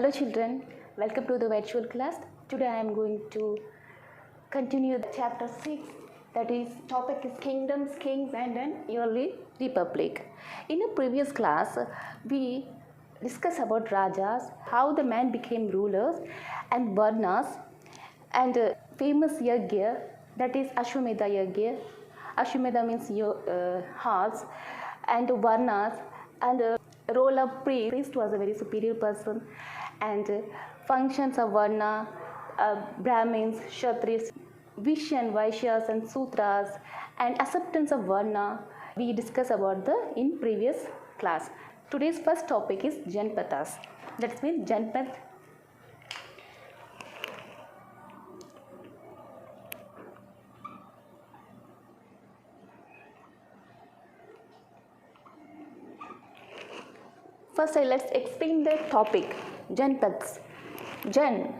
Hello children, welcome to the virtual class. Today I am going to continue chapter 6, that is topic is kingdoms, kings and an early republic. In a previous class we discussed about rajas, how the man became rulers, and varnas, and famous yagya, that is Ashwamedha yagya. Ashwamedha means horse, and varnas, and role of priest was a very superior person, and functions of varna, Brahmins, Kshatriyas, Vishan, Vaishyas and Sutras, and acceptance of varna we discussed about in previous class. Today's first topic is Janpathas. That means Janpath. First, let's explain the topic. Janpaths. Jan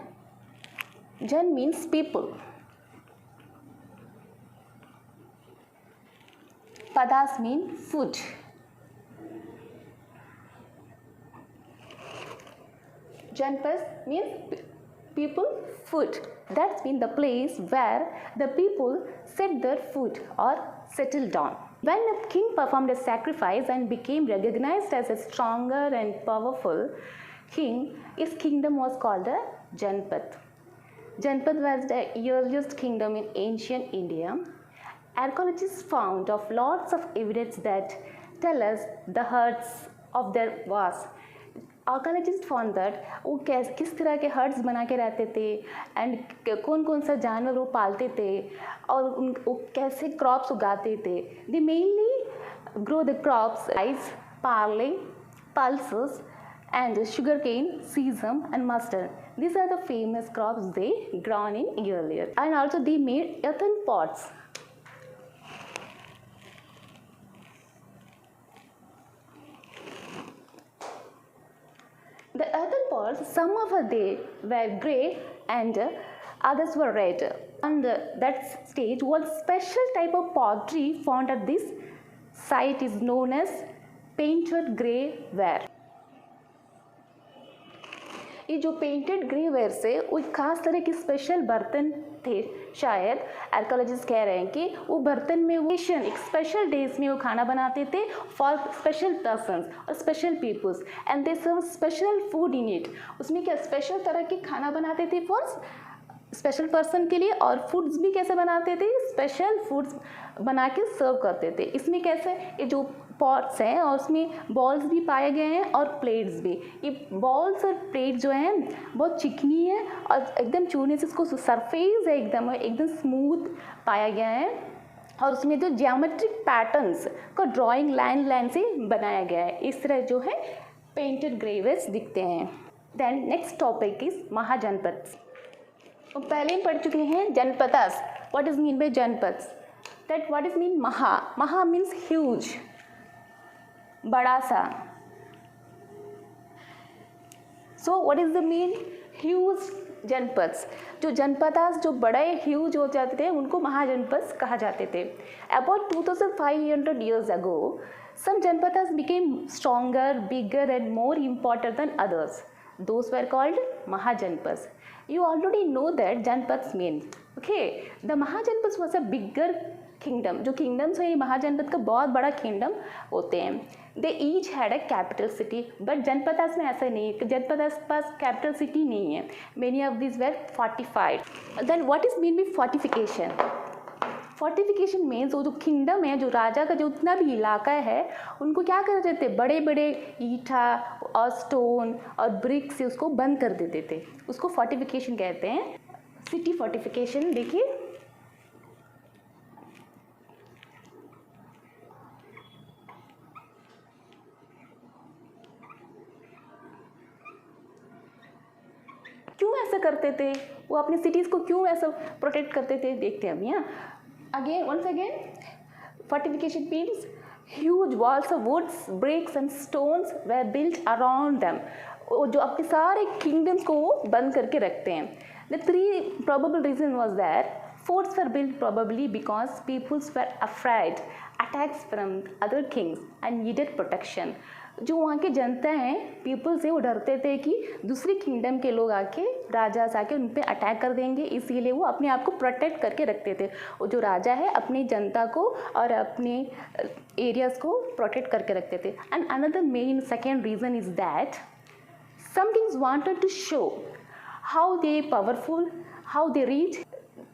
means people. Padas mean food. Janpaths means people, food. That means the place where the people set their food or settle down. When a king performed a sacrifice and became recognized as a stronger and powerful king, his kingdom was called a Janpath. Janpath was the earliest kingdom in ancient India. Archaeologists found of lots of evidence that tell us the herds of their was. Archaeologist found that वो किस तरह के hertz बना के रहते थे and कौन कौन सा जानवर वो पालते थे और वो कैसे क्रॉप्स उगाते थे. दे mainly grow the crops rice, Parle, pulses and sugarcane, sesame and mustard. These are the famous crops they grown in earlier. And also they made earthen pots. The earthen pots, some of them were grey and others were red. On that stage, one special type of pottery found at this site is known as painted grey ware. ये जो painted grey ware से वो खास तरह के special बर्तन थे. शायद आर्कोलॉजिस्ट कह रहे हैं कि वो बर्तन में वो एक स्पेशल डेज में वो खाना बनाते थे फॉर स्पेशल पर्सन्स और special peoples and they serve special food in it. उसमें क्या स्पेशल तरह के खाना बनाते थे फॉर स्पेशल पर्सन के लिए, और फूड्स भी कैसे बनाते थे, स्पेशल फूड्स बना के सर्व करते थे. इसमें कैसे ये जो पॉट्स हैं और उसमें बॉल्स भी पाए गए हैं और प्लेट्स भी. ये बॉल्स और प्लेट जो हैं बहुत चिकनी है और एकदम छूने से इसको सरफेस है एकदम स्मूथ पाया गया है, और उसमें जो ज्योमेट्रिक पैटर्न्स का ड्राइंग लाइन से बनाया गया है. इस तरह जो है पेंटेड ग्रेवेस दिखते हैं. Then next topic is Mahajanapadas. तो पहले हम पढ़ चुके हैं Janapadas. What is mean by Janapadas? That what is mean maha means huge, बड़ा सा. So what is the mean huge Janapadas. जो जनपथस जो बड़े ह्यूज हो जाते थे उनको महाजनपथ्स कहा जाते थे. About 2500 years ago some जनपथस became stronger, bigger and more important than others. Those were called Mahajanpaths. You already know that Janpaths mean. Okay, the Mahajanpaths was a bigger kingdom. जो kingdoms है ये महाजनपथ का बहुत बड़ा kingdom होते हैं. They each had a capital city, but जनपथस में ऐसा नहीं है. जनपथस पास capital city नहीं है. Many of these were fortified. Then what is mean by fortification? Fortification means वो जो किंगडम है, जो राजा का जो उतना भी इलाका है, उनको क्या कर देते थे, बड़े बड़े ईंटा और स्टोन और ब्रिक से उसको बंद कर देते थे. उसको फोर्टिफिकेशन कहते हैं. सिटी फोर्टिफिकेशन देखिए, क्यों ऐसा करते थे, वो अपनी सिटीज़ को क्यों ऐसा प्रोटेक्ट करते थे, देखते हैं अभी. यहाँ once again fortification means huge walls of woods, bricks and stones were built around them. जो अपने सारे kingdoms को बंद करके रखते हैं. The three probable reason was that forts were built probably because peoples were afraid attacks from other kings and needed protection. जो वहाँ के जनता हैं, पीपल से, वो डरते थे कि दूसरी किंगडम के लोग आके, राजा आके उन पे अटैक कर देंगे, इसीलिए वो अपने आप को प्रोटेक्ट करके रखते थे। वो जो राजा है अपनी जनता को और अपने एरियाज़ को प्रोटेक्ट करके रखते थे। And another main second reason is that some kings wanted to show how they powerful, how they reach.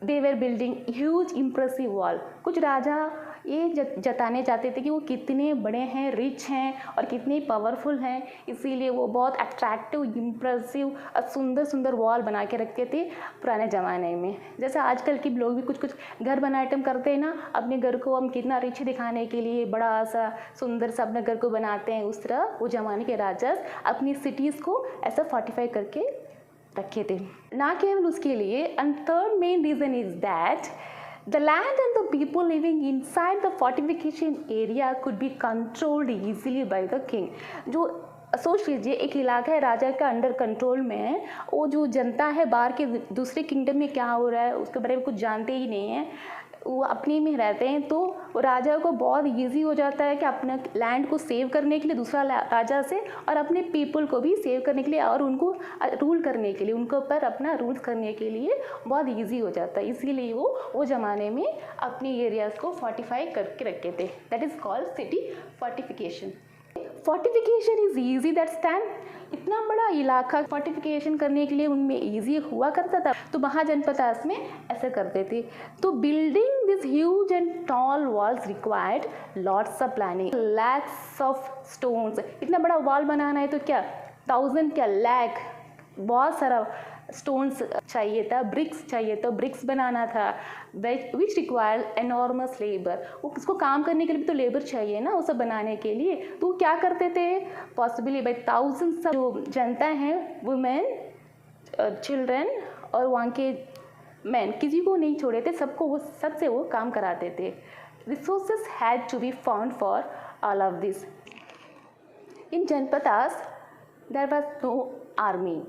They were building huge impressive wall. कुछ राजा ये जताने चाहते थे कि वो कितने बड़े हैं, रिच हैं और कितने पावरफुल हैं, इसीलिए वो बहुत अट्रैक्टिव, इम्प्रेसिव और सुंदर सुंदर वॉल बना के रखते थे पुराने ज़माने में। जैसे आजकल के लोग भी कुछ कुछ घर बना आइटम करते हैं ना, अपने घर को हम कितना रिच दिखाने के लिए बड़ा सा सुंदर सा अपने घर को बनाते हैं, उस तरह वो ज़माने के राजा अपनी सिटीज़ को ऐसा फोर्टिफाई करके रखे थे। ना केवल उसके लिए, and third main reason is that the land and the people living inside the fortification area could be controlled easily by the king. जो सोच लीजिए एक इलाका है राजा का अंडर कंट्रोल में है, वो जो जनता है बाहर के दूसरे किंगडम में क्या हो रहा है उसके बारे में कुछ जानते ही नहीं है, वो अपने में रहते हैं, तो वो राजा को बहुत इजी हो जाता है कि अपने लैंड को सेव करने के लिए दूसरा राजा से, और अपने पीपल को भी सेव करने के लिए और उनको रूल करने के लिए, उनके ऊपर अपना रूल्स करने के लिए बहुत इजी हो जाता है। इसीलिए वो ज़माने में अपने एरियाज़ को फोर्टिफाई करके रखे थे। That is called city fortification. Fortification is easy that time. इतना बड़ा इलाका फोर्टिफिकेशन करने के लिए उनमें ईजी हुआ करता था, तो महाजनपदास में ऐसा करते थे। तो building this huge and tall walls required lots of planning, lakhs of stones. इतना बड़ा वॉल बनाना है तो क्या 1000 क्या लैख, बहुत सारा स्टोन्स चाहिए था, ब्रिक्स चाहिए था, ब्रिक्स बनाना था, विच रिक्वायर्ड एनॉर्मस लेबर। उसको काम करने के लिए भी तो लेबर चाहिए ना वो सब बनाने के लिए, तो क्या करते थे, पॉसिबली बाई थाउजेंड्स जो जनता है, वुमेन, चिल्ड्रन और वहाँ के मैन, किसी को नहीं छोड़े थे, सबसे वो काम कराते थे। Resources had to be found for all of this. In Janapadas there was no army.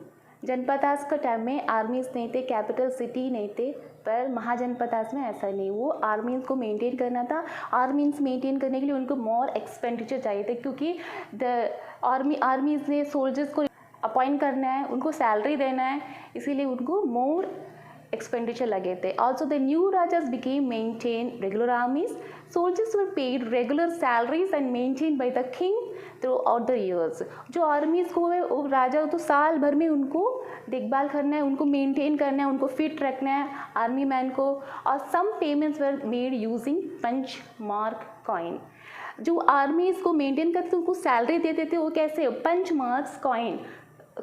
Janapadas का टाइम में आर्मीज नहीं थे, कैपिटल सिटी नहीं थे, पर महाजनपदास में ऐसा नहीं, वो आर्मीज को मेंटेन करना था। आर्मीज मेंटेन करने के लिए उनको मोर एक्सपेंडिचर चाहिए थे, क्योंकि द आर्मीज ने सोल्जर्स को अपॉइंट करना है, उनको सैलरी देना है, इसीलिए उनको मोर expenditure लगे थे. Also the new rajas became maintained regular armies. Soldiers were paid regular salaries and maintained by the king throughout the years. जो आर्मीज को है वो राजा तो साल भर में उनको देखभाल करना है, उनको मेंटेन करना है, उनको फिट रखना है आर्मी मैन को. और some payments were made using punch mark coin. जो आर्मीज को मेंटेन करते उनको सैलरी देते थे वो कैसे, पंच मार्क्स कॉइन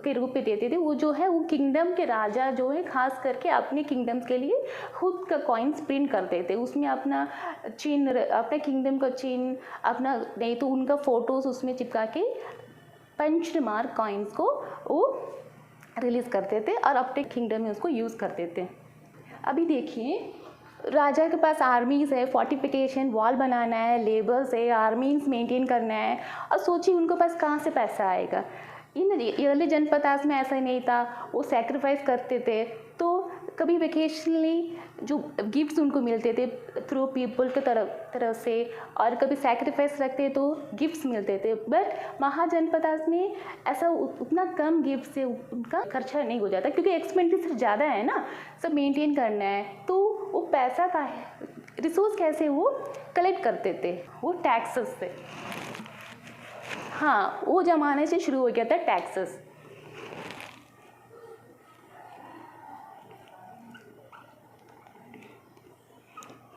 के रूप में देते थे. वो जो है वो किंगडम के राजा जो है खास करके अपने किंगडम्स के लिए खुद का कॉइन्स प्रिंट करते थे. उसमें अपना चिन्ह, अपने किंगडम का चिन्ह, अपना नहीं तो उनका फोटोज उसमें चिपका के पंच मार्क कॉइन्स को वो रिलीज़ करते थे और अपने किंगडम में उसको यूज़ करते थे. अभी देखिए राजा के पास आर्मीज़ है, फोर्टिफिकेशन वॉल बनाना है, लेबर्स है, आर्मीज मेंटेन करना है, और सोचिए उनके पास कहाँ से पैसा आएगा. इन अर्ली जनपदास में ऐसा नहीं था, वो सेक्रीफाइस करते थे. तो कभी वेकेशनली जो गिफ्ट्स उनको मिलते थे थ्रू पीपल के तरफ से, और कभी सेक्रीफाइस रखते तो गिफ्ट्स मिलते थे. बट महाजनपदास में ऐसा उतना कम गिफ्ट से उनका खर्चा नहीं हो जाता, क्योंकि एक्सपेंडिचर ज़्यादा है ना, सब मेंटेन करना है. तो वो पैसा का रिसोर्स कैसे वो कलेक्ट करते थे, वो टैक्सेस से. हाँ, वो ज़माने से शुरू हो गया था टैक्सेस.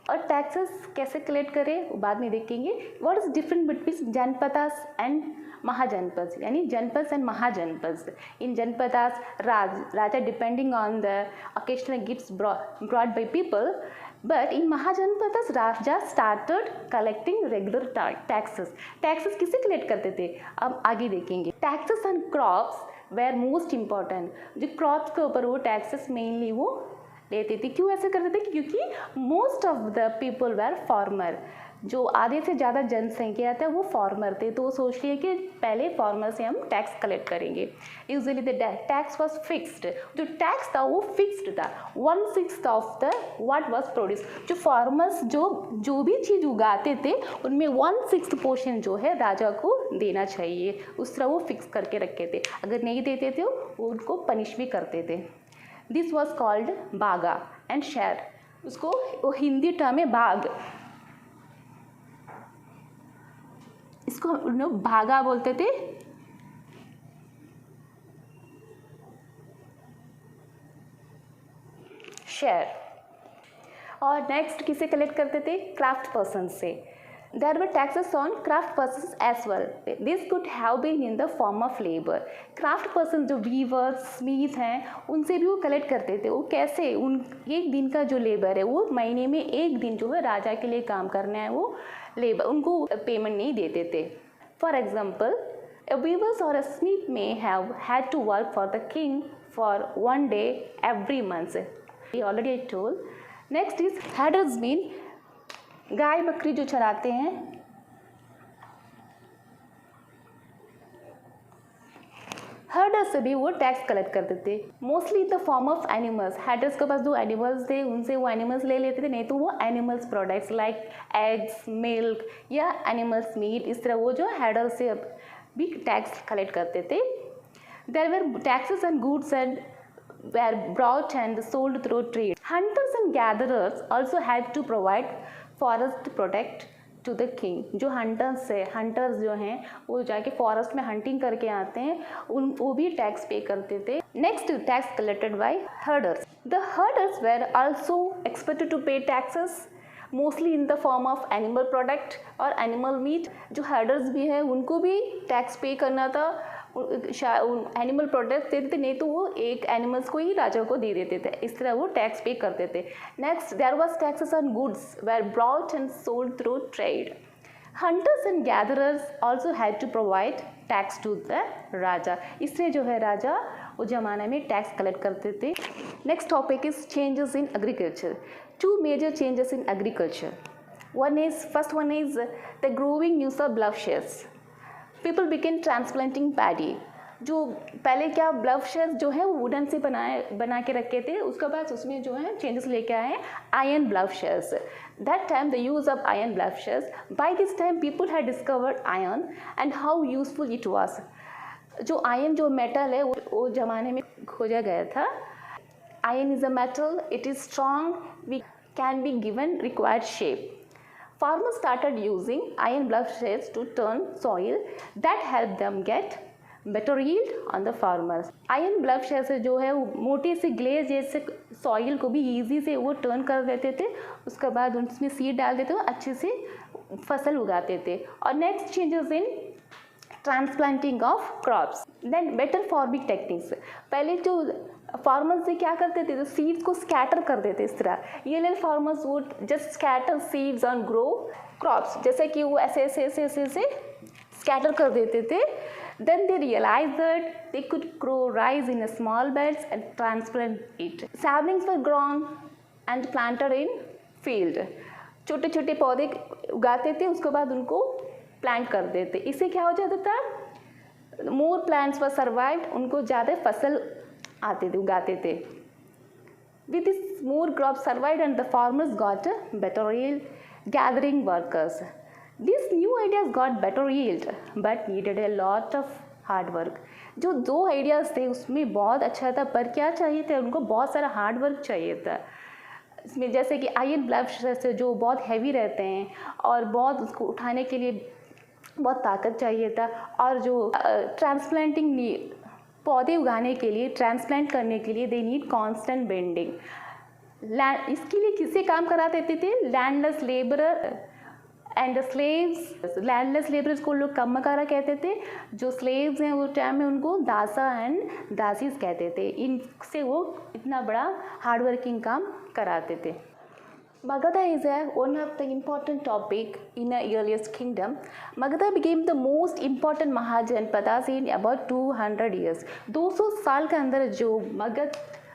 और टैक्सेस कैसे कलेक्ट करें वो बाद में देखेंगे. What is different between Janapadas and Mahajanapad, यानी Janapad and Mahajanapad. In Janapadas raja depending on the occasional gifts brought by people, but in Mahajanapadas raja started collecting regular taxes. Taxes किसे कलेक्ट करते थे अब आगे देखेंगे. Taxes on crops were most important. जो क्रॉप्स के ऊपर वो टैक्सेस मेनली वो लेते थे. क्यों ऐसे करते थे, क्योंकि most of the people were farmer. जो आधे से ज़्यादा जनसंख्या था वो फार्मर थे. तो वो सोच लिए कि पहले फार्मर से हम टैक्स कलेक्ट करेंगे. Usually the tax was fixed. जो टैक्स था वो फिक्स्ड था. 1/6 of the what was produce. जो फार्मर्स जो भी चीज़ उगाते थे उनमें 1/6 पोर्शन जो है राजा को देना चाहिए, उस तरह वो फिक्स करके रखे थे। अगर नहीं देते थे वो उनको पनिश भी करते थे। दिस वॉज कॉल्ड बागा एंड शेर, उसको वो हिंदी टर्म है बाग, इसको उन लोग भागा बोलते थे। शेयर। और नेक्स्ट किसे कलेक्ट करते थे? क्राफ्ट पर्सन से। There were taxes on craft persons as well. This could have been in the form of labor. Craft person जो weavers, स्मिथ हैं, उनसे भी वो कलेक्ट करते थे। वो कैसे? उन एक दिन का जो लेबर है, वो महीने में एक दिन जो है राजा के लिए काम करना है, वो लेबर उनको पेमेंट नहीं देते थे। For example, a weavers or a smith may have had to work for the king for 1 day every month. Already I told. Next is herders mean गाय बकरी जो चराते हैं, हर्डर से भी वो टैक्स कलेक्ट करते थे, mostly the form of animals. Herders के पास जो एनिमल्स थे उनसे वो एनिमल्स ले लेते थे, नहीं तो वो animals products like eggs, milk या एनिमल्स मीट, इस तरह वो जो हर्डर से भी टैक्स कलेक्ट करते थे। There were taxes and goods and were brought and sold through trade. Hunters and gatherers also had to provide forest protect to the king. जो हंटर्स है, हंटर्स जो हैं वो जाके फॉरेस्ट में हंटिंग करके आते हैं, वो भी टैक्स पे करते थे। Next tax collected by herders. The herders were also expected to pay taxes mostly in the form of animal product और एनिमल मीट। जो हर्डर्स भी हैं उनको भी टैक्स पे करना था, एनिमल प्रोडक्ट देते थे, नहीं तो वो एक एनिमल्स को ही राजा को दे देते थे, इस तरह वो टैक्स पे करते थे। Next, there was taxes on goods were brought and sold through trade. Hunters and gatherers also had to provide tax to the raja, इसलिए जो है राजा उस जमाने में टैक्स कलेक्ट करते थे। Next topic is changes in agriculture. Two major changes in agriculture. First one is the growing use of ploughshares. People began transplanting paddy. जो पहले क्या ब्लफशेस जो है वो वुडन से बना के रखे थे, उसके बाद उसमें जो है चेंजेस लेके आए iron ploughshares. That time the use of iron ploughshares, by this time people had discovered iron and how useful it was. जो आयरन जो मेटल है वो ज़माने में खोजा गया था। Iron is a metal, it is strong, we can be given required shape. Farmers started using iron blufshes to turn soil that helped them get better yield on the farmers. Iron blufshes जो है वो मोटे से glaze जैसे soil को भी easy से वो टर्न कर देते थे, उसके बाद उसमें सीड डाल देते थे, अच्छे से फसल उगाते थे। और next changes in transplanting of crops. Then better farming techniques. पहले जो फार्मर्स से क्या करते थे, तो सीड्स को स्कैटर कर देते इस तरह। ये लिए farmers would just scatter seeds on grow crops, जैसे कि वो ऐसे ऐसे ऐसे ऐसे ऐसे स्कैटर कर देते थे। Then they realise that they could grow rice in small beds and transplant it. Saplings were grown and planted in field. छोटे छोटे पौधे उगाते थे, उसके बाद उनको प्लांट कर देते। इससे क्या हो जाता था, मोर प्लांट्स वर सर्वाइव्ड, उनको ज़्यादा फसल आते थे, उगाते थे। With this, more crops survived and the farmers got a better yield. Gathering workers. These new ideas got better yield, but needed a lot of hard work. जो दो आइडियाज़ थे उसमें बहुत अच्छा था, पर क्या चाहिए था उनको, बहुत सारा हार्ड वर्क चाहिए था। इसमें जैसे कि आयरन ब्लफशेस जो बहुत हैवी रहते हैं और बहुत उसको उठाने के लिए बहुत ताकत चाहिए था। और जो ट्रांसप्लांटिंग पौधे उगाने के लिए, ट्रांसप्लांट करने के लिए दे नीड कांस्टेंट बेंडिंग। इसके लिए किससे काम करा देते थे? Landless labourer and slaves. Landless labourers को लोग कम्मकारा कहते थे, जो स्लेव्स हैं वो टाइम में उनको दासा एंड दासीज कहते थे। इनसे वो इतना बड़ा हार्ड वर्किंग काम कराते थे। Magadha is one of the important topic in the earliest kingdom. Magadha became the most important Mahajanpadas in about 200 years. 200 साल के अंदर जो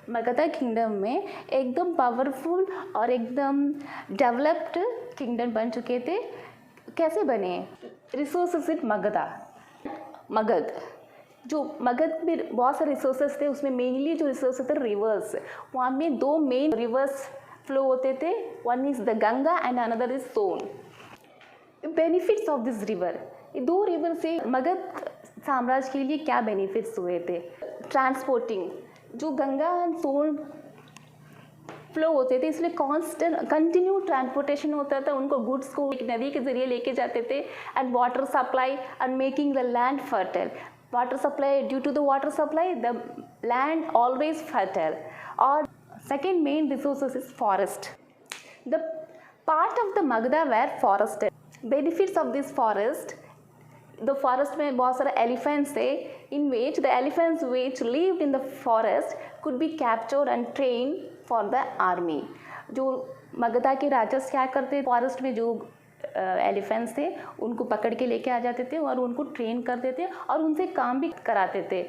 मगधा किंगडम में एकदम पावरफुल और एकदम डेवलप्ड किंगडम बन चुके थे। कैसे बने? रिसोर्सेज इन मगध जो मगध में बहुत सारे रिसोर्सेज थे, उसमें मेनली जो रिसोर्सेज थे रिवर्स। वहाँ में दो मेन रिवर्स फ्लो होते थे, one is the Ganga and another is Son. Benefits of this river, ये 2 रिवर से मगध साम्राज्य के लिए क्या बेनिफिट्स हुए थे? ट्रांसपोर्टिंग, जो गंगा एंड सोन फ्लो होते थे इसलिए कांस्टेंट कंटिन्यू ट्रांसपोर्टेशन होता था, उनको गुड्स को एक नदी के जरिए लेके जाते थे। And water supply and making the land fertile, water supply, due to the water supply the land always fertile. और second main resources is forest, the part of the Magadha were forested. Benefits of this forest, the forest में बहुत सारे elephants थे, in which the elephants which lived in the forest could be captured and train for the army. जो मगधा के राजा क्या करते, forest में जो एलिफेंट्स थे उनको पकड़ के लेके आ जाते थे और उनको ट्रेन करते थे और उनसे काम भी कराते थे।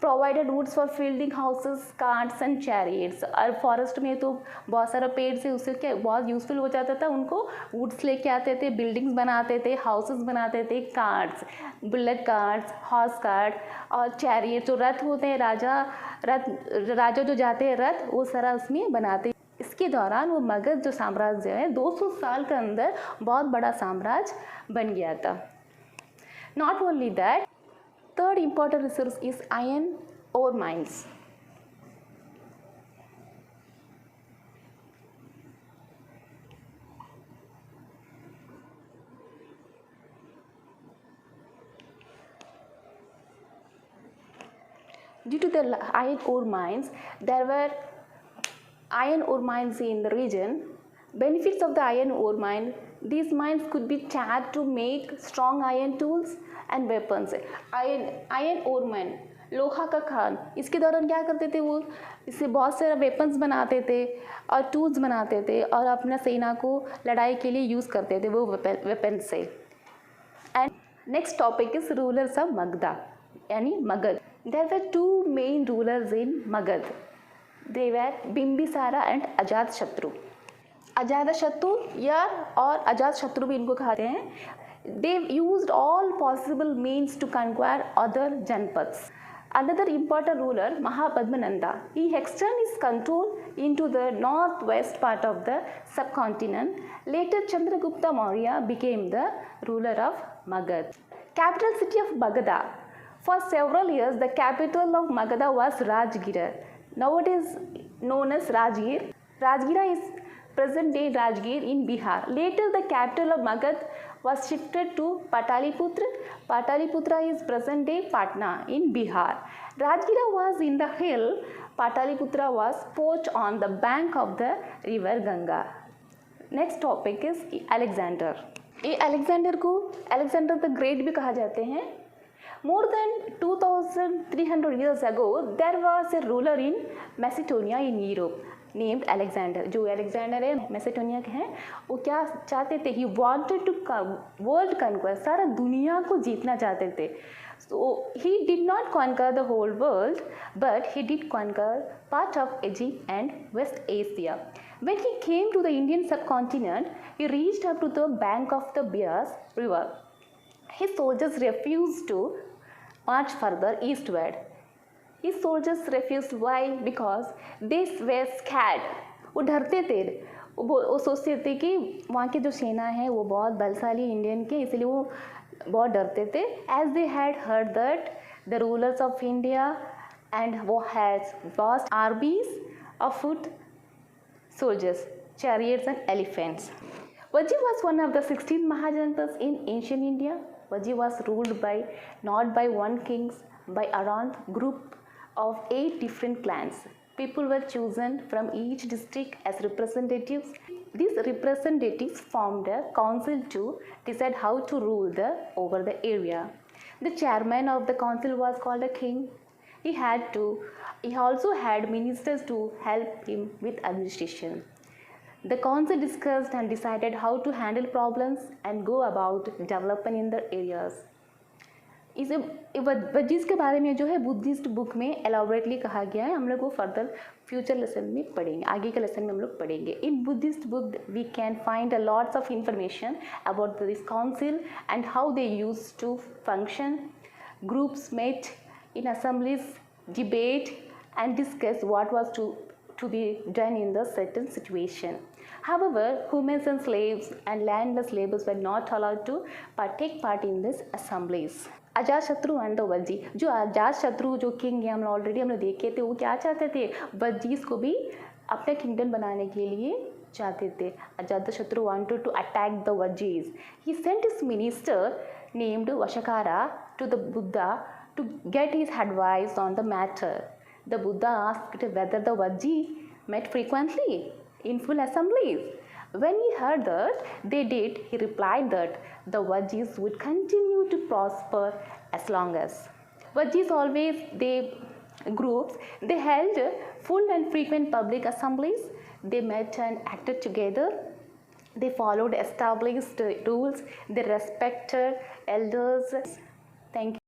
Provided woods for building houses, carts and chariots. और फॉरेस्ट में तो बहुत सारा पेड़ से उससे क्या बहुत यूज़फुल हो जाता था, उनको वुड्स लेके आते थे, बिल्डिंग्स बनाते थे, हाउसेस बनाते थे, carts, bullet carts, horse cart और चैरियट जो रथ होते हैं, राजा जो जाते हैं रथ, वो सारा उसमें बनाते। इसके दौरान वो मगध जो साम्राज्य है 200 साल के अंदर बहुत बड़ा साम्राज्य बन गया था। Not only that, third important resource is iron ore mines. Due to the iron ore mines, there were iron ore mines in the region. Benefits of the iron ore mine, these mines could be tapped to make strong iron tools and weapons. Iron ore mine, लोहा का खान, इसके दौरान क्या करते थे वो, इससे बहुत सारे वेपन्स बनाते थे और टूल्स बनाते थे और अपना सेना को लड़ाई के लिए यूज़ करते थे वो वेपन से। And next topic is rulers of Magadha यानी Magadh. There were 2 main rulers in Magadh, they were Bimbisara and Ajatashatru. Ajatashatru या और अजातशत्रु भी इनको कहते हैं। They used all possible means to conquer other janpads. Another important ruler, Mahapadmananda, he extended his control into the northwest part of the subcontinent. Later, Chandragupta Maurya became the ruler of Magad. Capital city of Magadha. For several years, the capital of Magadha was Rajgira, nowadays known as Rajgir. Rajgira is present-day Rajgir in Bihar. Later, the capital of Magad was shifted to Pataliputra. Pataliputra is present-day Patna in Bihar. Rajgira was in the hill. Pataliputra was perched on the bank of the river Ganga. Next topic is Alexander. ये Alexander को Alexander the great भी कहा जाते हैं। More than 2300 years ago, there was a ruler in Macedonia in Europe named Alexander. जो Alexander है मैसेडोनिया के हैं, वो क्या चाहते थे, he wanted to world conquest, सारा दुनिया को जीतना चाहते थे। So he did not conquer the whole world, but he did conquer part of Egypt and West Asia. When he came to the Indian subcontinent, he reached up to the bank of the Bias River. His soldiers refused to march further eastward. His soldiers refused. Why? Because they were scared. वो डरते थे, वो सोचते थे कि वहाँ की जो सेना है वो बहुत बलशाली इंडियन के, इसलिए वो बहुत डरते थे। As they had heard that the rulers of India and who had vast armies of foot soldiers, chariots and elephants. Vajji was one of the 16 Mahajanpas in ancient India. Vajji was ruled by not by one king, by around group of 8 different clans. People were chosen from each district as representatives. These representatives formed a council to decide how to rule over the area. The chairman of the council was called a king. He also had ministers to help him with administration. The council discussed and decided how to handle problems and go about development in the areas. इसे वज्जिस के बारे में जो है Buddhist book में elaborately कहा गया है, हम लोग वो फर्दर फ्यूचर लेसन में पढ़ेंगे, आगे के लेसन में हम लोग पढ़ेंगे। In Buddhist book we can find a lots of information about this council and how they use to function. Groups met in assemblies, debate and discuss what was to to be done in the certain situation. However, women and slaves and landless laborers were not allowed to take part in this assemblies. Ajatashatru and the Vajji, जो अजातशत्रु जो king है, हम already हमने देखे थे, वो क्या चाहते थे, वज्जीज को भी अपने किंगडम बनाने के लिए चाहते थे. Ajatashatru wanted to attack the Vajjis. He sent his minister named Vashakara to the Buddha to get his advice on the matter. The Buddha asked whether the Vajji met frequently in full assemblies. When he heard that they did, he replied that the Vajjis would continue to prosper as long as. Vajjis always, they held full and frequent public assemblies. They met and acted together. They followed established rules. They respected elders. Thank you.